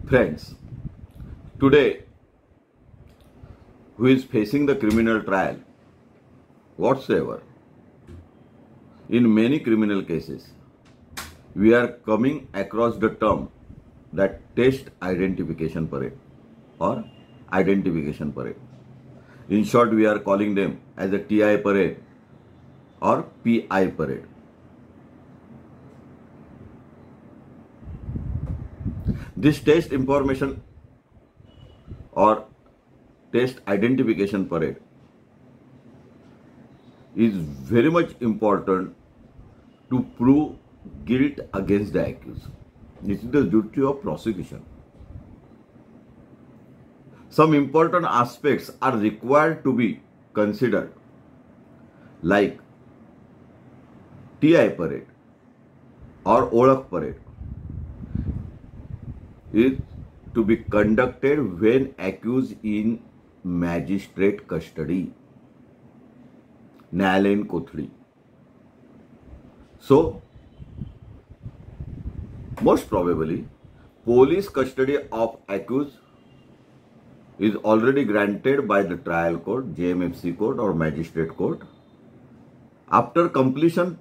Friends, today, who is facing the criminal trial whatsoever, in many criminal cases, we are coming across the term that test identification parade or identification parade. In short, we are calling them as a TI parade or PI parade. This test information or test identification parade is very much important to prove guilt against the accused. This is the duty of prosecution. Some important aspects are required to be considered, like TI parade or Olak parade is to be conducted when accused in magistrate custody, न्यायालयीन कोठडी. So, most probably, police custody of accused is already granted by the trial court, JMFC court or magistrate court. After completion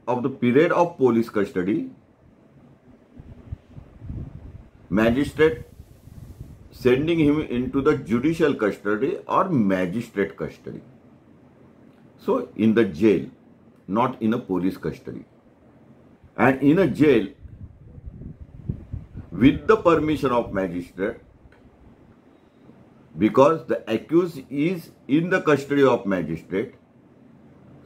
of the period of police custody, magistrate sending him into the judicial custody or magistrate custody. So, in the jail, not in a police custody. And in a jail, with the permission of magistrate, because the accused is in the custody of magistrate,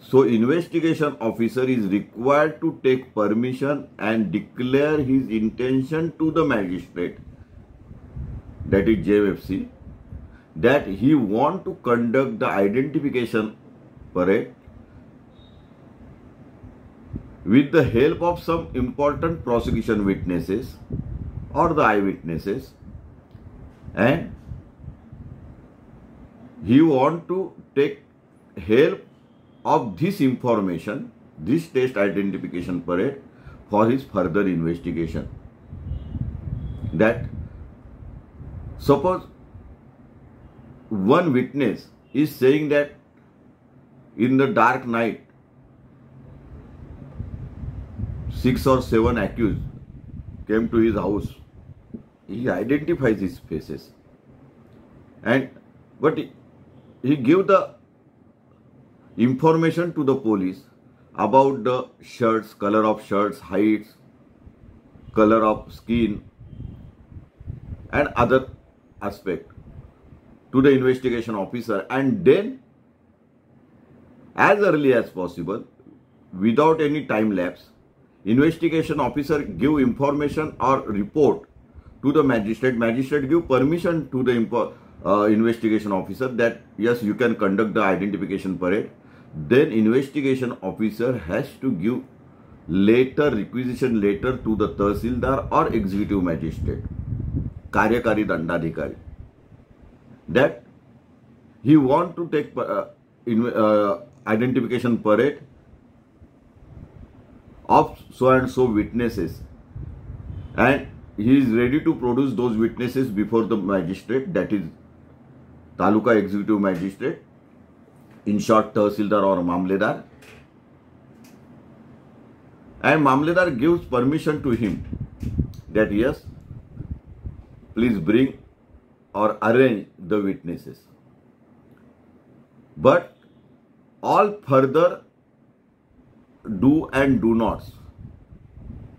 so investigation officer is required to take permission and declare his intention to the magistrate, that is JMFC, that he want to conduct the identification parade with the help of some important prosecution witnesses or the eyewitnesses, and he want to take help of this information, this test identification parade, for his further investigation. That suppose one witness is saying that in the dark night 6 or 7 accused came to his house. He identifies his faces, but he give the information to the police about the shirts, color of shirts, heights, color of skin, and other aspect to the investigation officer, and then as early as possible, without any time lapse, investigation officer give information or report to the magistrate. Magistrate give permission to the investigation officer that yes, you can conduct the identification parade. Then investigation officer has to give requisition letter to the Tahsildar or executive magistrate, Karyakari Dandadhikari, that he want to take identification parade of so and so witnesses, and he is ready to produce those witnesses before the magistrate, that is Taluka executive magistrate, in short Tahsildar or Mamledar, and Mamledar gives permission to him that yes, please bring or arrange the witnesses. But all further do and do nots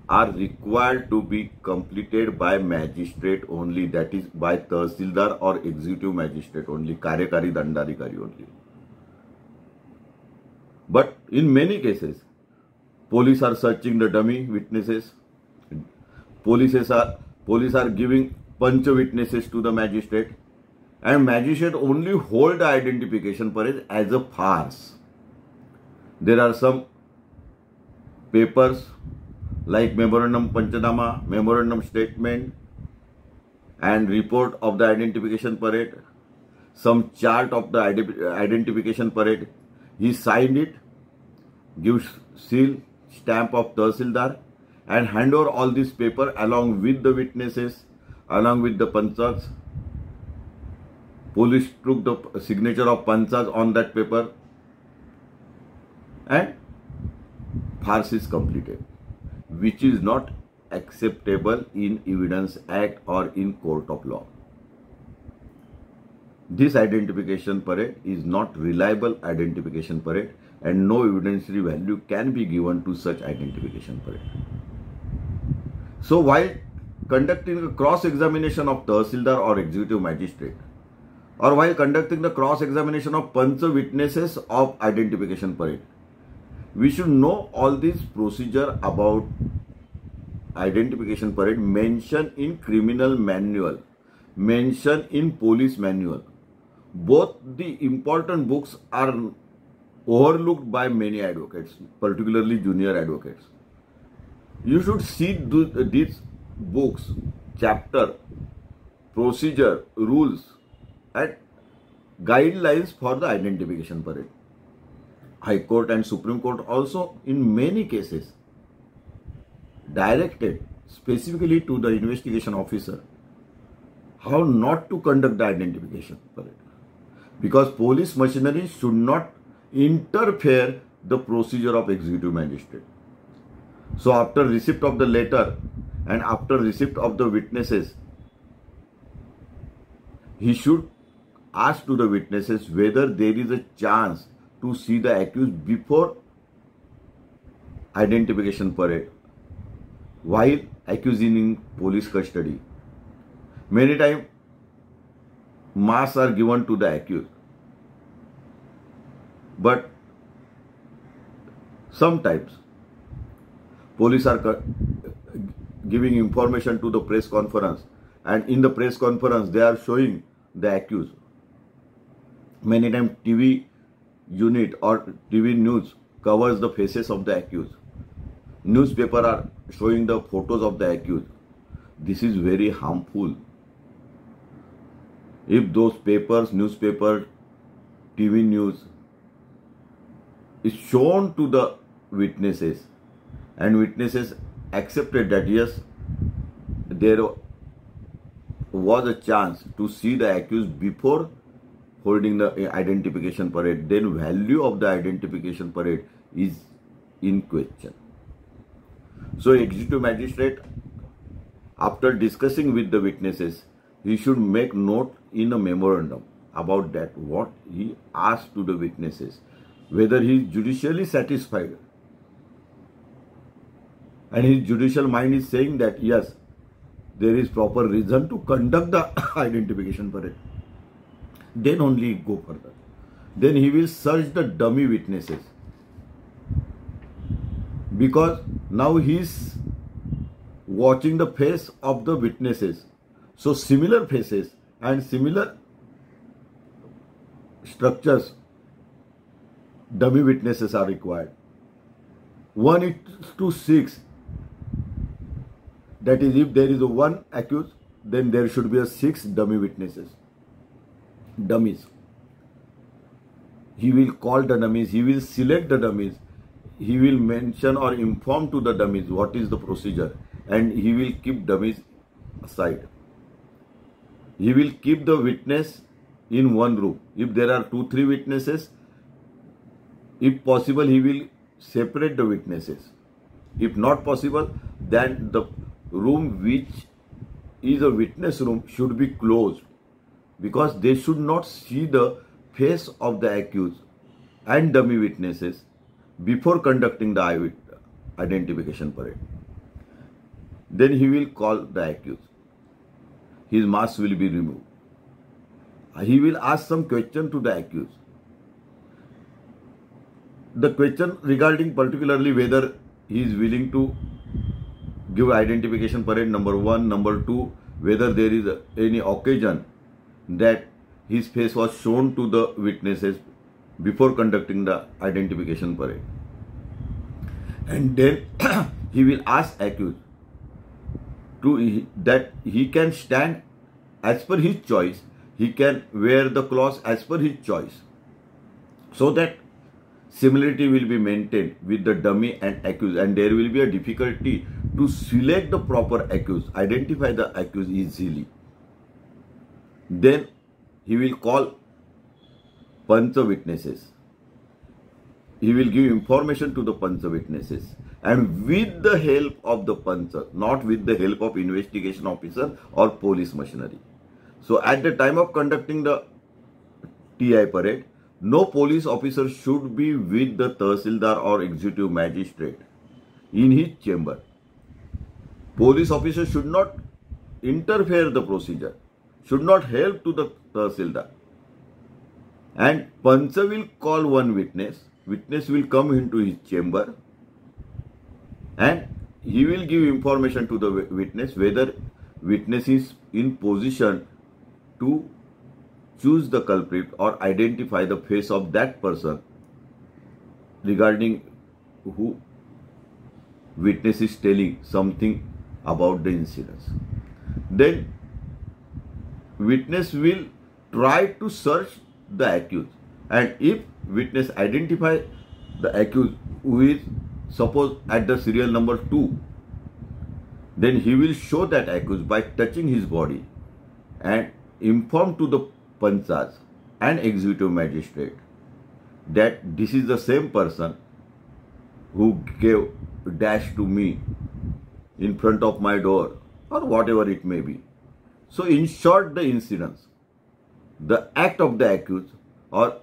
are required to be completed by magistrate only, that is by Tahsildar or executive magistrate only, Karyakari Dandadhikari only. But in many cases, police are searching the dummy witnesses, police are giving punch witnesses to the magistrate, and magistrate only hold the identification parade as a farce. There are some papers like memorandum Panchanama, memorandum statement, and report of the identification parade, some chart of the identification parade. He signed it, gives seal, stamp of Tahsildar, and hand over all this paper along with the witnesses, along with the panchas. Police took the signature of panchas on that paper and farce is completed, which is not acceptable in Evidence Act or in court of law. This identification parade is not reliable identification parade and no evidentiary value can be given to such identification parade. So while conducting a cross-examination of Tahsildar or executive magistrate, or while conducting the cross-examination of pancha witnesses of identification parade, we should know all these procedure about identification parade mentioned in criminal manual, mentioned in police manual. Both the important books are overlooked by many advocates, particularly junior advocates. You should see these books, chapter, procedure, rules and guidelines for the identification parade. High Court and Supreme Court also in many cases directed specifically to the investigation officer how not to conduct the identification parade, because police machinery should not interfere the procedure of executive magistrate. So after receipt of the letter and after receipt of the witnesses, he should ask to the witnesses whether there is a chance to see the accused before identification parade while accused in police custody. Many times masks are given to the accused, but sometimes police are giving information to the press conference, and in the press conference they are showing the accused. Many times TV unit or TV news covers the faces of the accused. Newspaper are showing the photos of the accused. This is very harmful. If those papers, newspaper, TV news is shown to the witnesses and witnesses accepted that yes, there was a chance to see the accused before holding the identification parade, then value of the identification parade is in question. So executive magistrate, after discussing with the witnesses, he should make note in a memorandum about that, what he asked to the witnesses, whether he is judicially satisfied and his judicial mind is saying that yes, there is proper reason to conduct the identification parade, then only go further. Then he will search the dummy witnesses, because now he is watching the face of the witnesses. So similar faces and similar structures, dummy witnesses are required. 1:6. That is, if there is a one accused, then there should be a 6 dummy witnesses. Dummies. He will call the dummies, he will select the dummies, he will mention or inform to the dummies what is the procedure, and he will keep dummies aside. He will keep the witness in one room. If there are 2-3 witnesses, if possible, he will separate the witnesses. If not possible, then the room which is a witness room should be closed, because they should not see the face of the accused and dummy witnesses before conducting the identification parade. Then he will call the accused. His mask will be removed. He will ask some question to the accused. The question regarding particularly whether he is willing to give identification parade, number 1, number 2, whether there is any occasion that his face was shown to the witnesses before conducting the identification parade. And then he will ask accused that he can stand as per his choice, he can wear the clothes as per his choice, so that similarity will be maintained with the dummy and accused, and there will be a difficulty to select the proper accused, identify the accused easily. Then he will call Pancha witnesses. He will give information to the Pancha witnesses, and with the help of the Pancha, not with the help of investigation officer or police machinery. So at the time of conducting the TI parade, no police officer should be with the Tahsildar or executive magistrate in his chamber. Police officer should not interfere the procedure, should not help to the Tahsildar. And Pancha will call one witness. Witness will come into his chamber and he will give information to the witness whether witness is in position to choose the culprit or identify the face of that person regarding who witness is telling something about the incidents. Then witness will try to search the accused, and if witness identify the accused who is suppose at the serial number 2, then he will show that accused by touching his body and inform to the Panchas and executive magistrate that this is the same person who gave dash to me in front of my door or whatever it may be. So in short, the incidents, the act of the accused or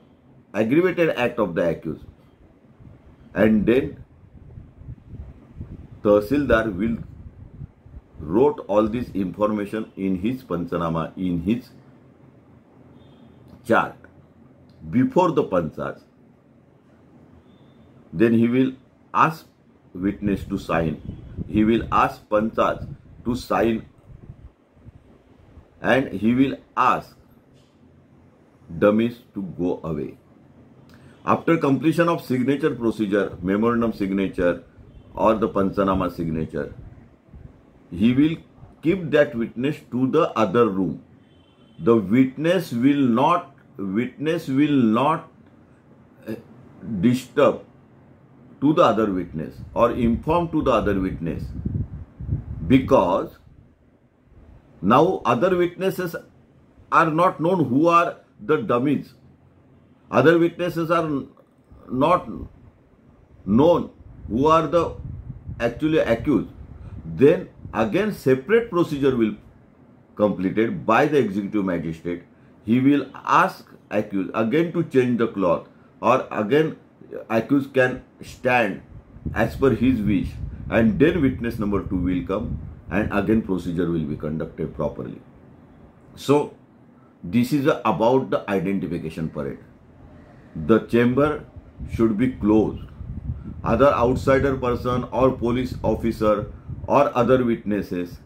aggravated act of the accused, and then Tahsildar will wrote all this information in his Panchanama, in his chart before the Panchas. Then he will ask witness to sign. He will ask Panchas to sign, and he will ask dummies to go away. After completion of signature procedure, memorandum signature or the Panchanama signature, he will keep that witness to the other room. The witness will not disturb to the other witness or inform to the other witness, because now other witnesses are not known who are the dummies. Other witnesses are not known who are the actually accused. Then again separate procedure will completed by the executive magistrate. He will ask accused again to change the cloth, or again accused can stand as per his wish, and then witness number 2 will come and again procedure will be conducted properly. So this is about the identification parade. The chamber should be closed. Other outsider person or police officer or other witnesses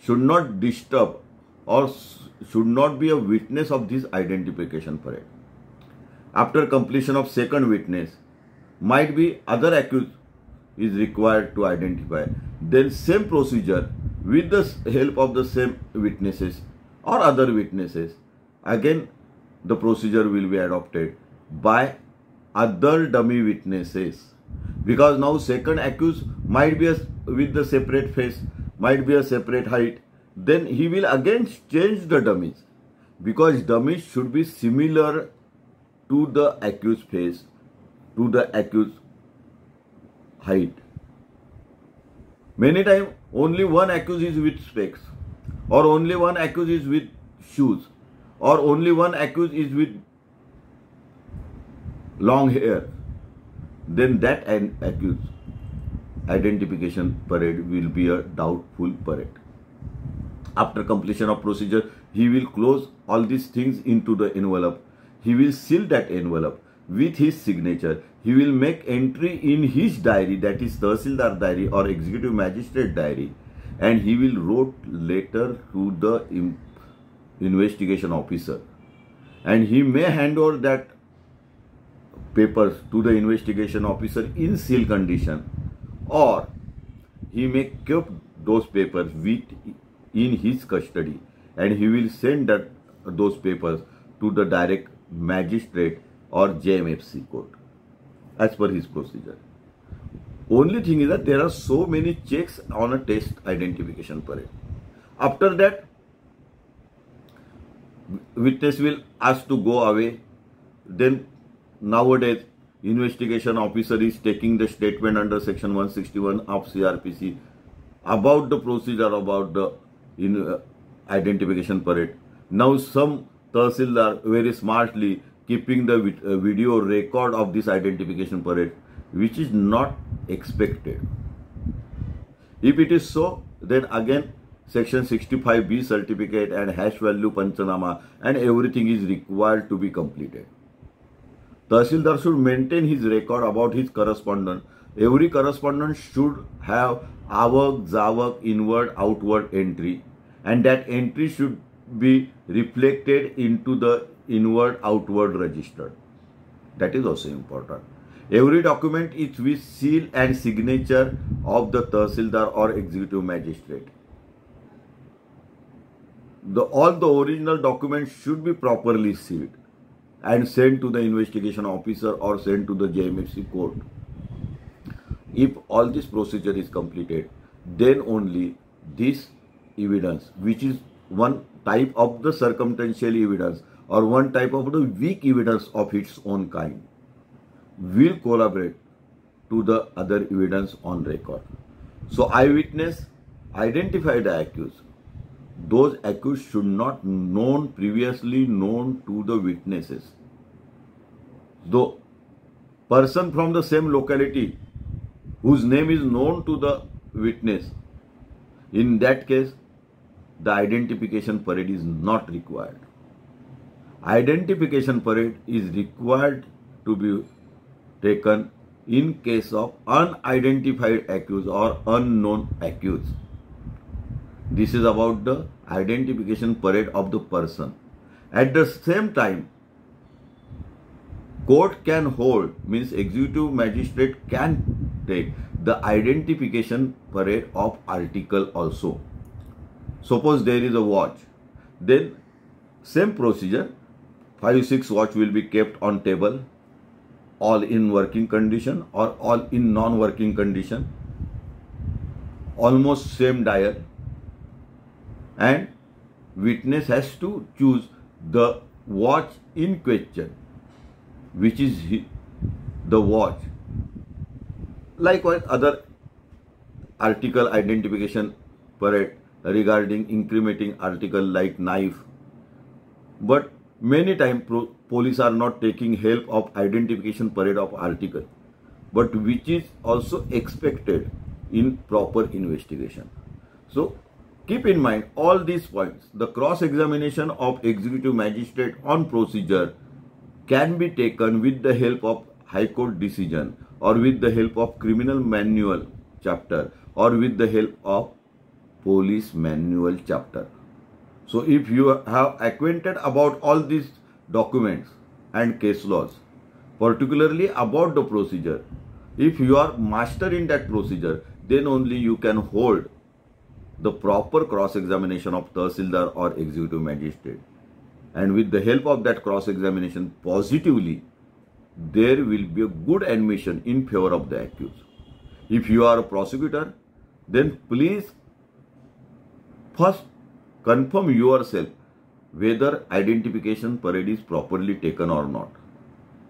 should not disturb or should not be a witness of this identification parade. After completion of second witness, might be other accused is required to identify. Then same procedure with the help of the same witnesses or other witnesses, again the procedure will be adopted by other dummy witnesses, because now second accused might be with the separate face, might be a separate height. Then he will again change the dummies, because dummies should be similar to the accused face, to the accused height. Many times only one accused is with specs, or only one accused is with shoes, or only one accused is with long hair. Then that accused identification parade will be a doubtful parade. After completion of procedure, he will close all these things into the envelope. He will seal that envelope with his signature. He will make entry in his diary, that is Tahsildar diary or executive magistrate diary, and he will write letter to the investigation officer, and he may hand over that papers to the investigation officer in sealed condition, or he may keep those papers in his custody, and he will send those papers to the direct magistrate or JMFC court as per his procedure. Only thing is that there are so many checks on a test identification parade. After that, witness will ask to go away. Then nowadays, investigation officer is taking the statement under section 161 of CRPC about the procedure about the identification parade. Now some Tahsildar very smartly keeping the video record of this identification parade, which is not expected. If it is so, then again section 65B certificate and hash value panchanama and everything is required to be completed. Tahsildar should maintain his record about his correspondence. Every correspondent should have avak, zavak, inward, outward entry, and that entry should be reflected into the inward, outward register. That is also important. Every document is with seal and signature of the Tahsildar or executive magistrate. All the original documents should be properly sealed and sent to the investigation officer or sent to the JMFC court. If all this procedure is completed, then only this evidence, which is one type of the circumstantial evidence or one type of the weak evidence of its own kind, will collaborate to the other evidence on record. So eyewitness identify the accused. Those accused should not previously known to the witnesses. The person from the same locality whose name is known to the witness, in that case, the identification parade is not required. Identification parade is required to be taken in case of unidentified accused or unknown accused. This is about the identification parade of the person. At the same time, court can hold, means executive magistrate can take the identification parade of article also. Suppose there is a watch, then same procedure, 5-6 watch will be kept on table, all in working condition or all in non-working condition, almost same dial, and witness has to choose the watch in question, which is the watch. Likewise, other article identification parade regarding incriminating article like knife. But many times police are not taking help of identification parade of article, but which is also expected in proper investigation. So keep in mind all these points. The cross-examination of executive magistrate on procedure can be taken with the help of High Court decision or with the help of criminal manual chapter or with the help of police manual chapter. So if you have acquainted about all these documents and case laws, particularly about the procedure, if you are master in that procedure, then only you can hold the proper cross-examination of Tahsildar or executive magistrate. And with the help of that cross-examination positively, there will be a good admission in favor of the accused. If you are a prosecutor, then please first confirm yourself whether identification parade is properly taken or not.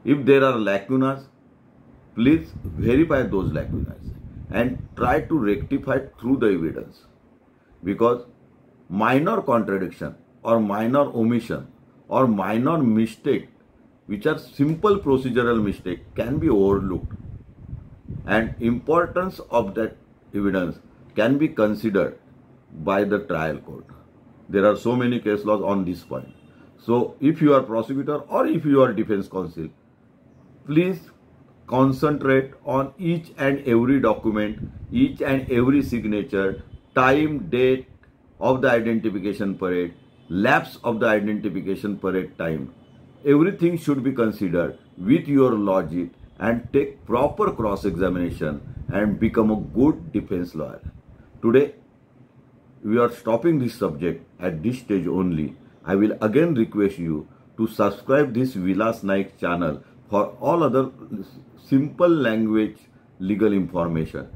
If there are lacunas, please verify those lacunas and try to rectify through the evidence. Because minor contradiction or minor omission or minor mistake, which are simple procedural mistake, can be overlooked, and importance of that evidence can be considered by the trial court. There are so many case laws on this point. So if you are prosecutor or if you are defense counsel, please concentrate on each and every document, each and every signature, time, date of the identification parade, lapse of the identification parade time. Everything should be considered with your logic and take proper cross-examination and become a good defense lawyer. Today, we are stopping this subject at this stage only. I will again request you to subscribe this Vilas Naik channel for all other simple language legal information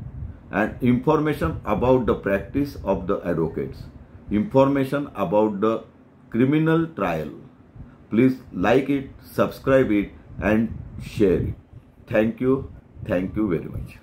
and information about the practice of the advocates, information about the criminal trial. Please like it, subscribe it and share it. Thank you very much.